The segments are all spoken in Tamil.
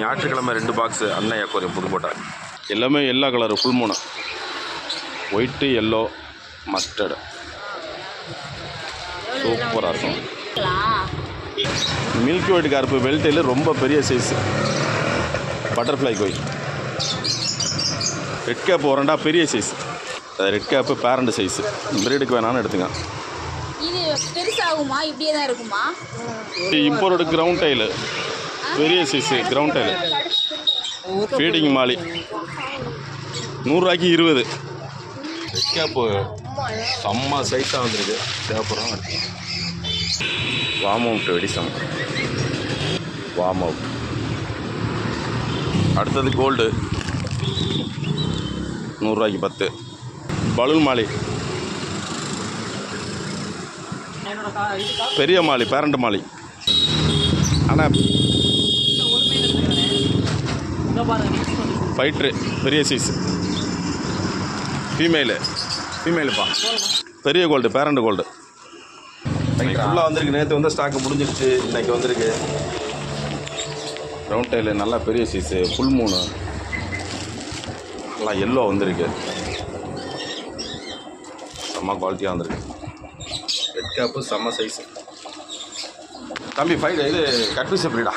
ஞாயிற்றுக்கிழமை 2 பாக்ஸு அன்னை அக்வாரியம் புதுக்கோட்டை. எல்லாமே எல்லா கலரு ஃபுல் மூணு, ஒயிட்டு எல்லோ மஸ்டர்டு, சூப்பராக இருக்கும். மில்கி ஒயிட் கார்ப்பு வெல்டையில் ரொம்ப பெரிய size. Butterfly koi red cap வரண்டா பெரிய size. Red cap parent size, பிரீடுக்கு வேணான்னு எடுத்துங்க. இது பெருசாகுமா இப்படியே தான் இருக்குமா? இம்போர்டு கிரவுண்ட் டைலு பெரிய size, ground tile feeding molly 100 ரூபாய்க்கு 20. ரெட் கேப்பு செம்ம சைஸாக வந்துருக்கு, தேவைப்படுறோம். வார்ம் அவுட் வெடிசம், வார்ம் அவுட். அடுத்தது கோல்டு 100 ரூபாய்க்கு 10. பலூன் மாலி பெரிய மாலி, பேரண்ட் மாலி. ஆனால் ஃபைட்ரு பெரிய சைஸ், ஃபீமேலுப்பா. பெரிய கோல்டு, பேரண்ட் கோல்டு. ஃபுல்லாக வந்திருக்கு. நேற்று வந்து ஸ்டாக்கு முடிஞ்சிருச்சு, இன்றைக்கி வந்திருக்கு. ரவுண்ட் டைலு நல்லா பெரிய சைஸு, ஃபுல் மூணு, நல்லா எல்லோ வந்திருக்கு, செம்ம குவாலிட்டியாக வந்திருக்கு. ரெட் கேப்பு செம்ம சைஸு. தம்பி இது கட்பீஸ் எப்படிடா?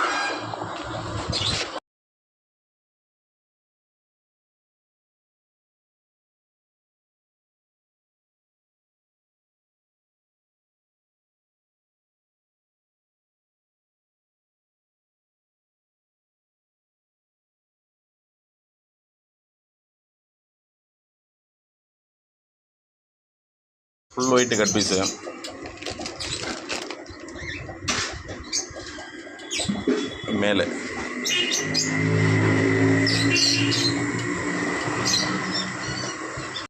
ஃபுல் ஒயிட்டு கட் பீஸு, மேலே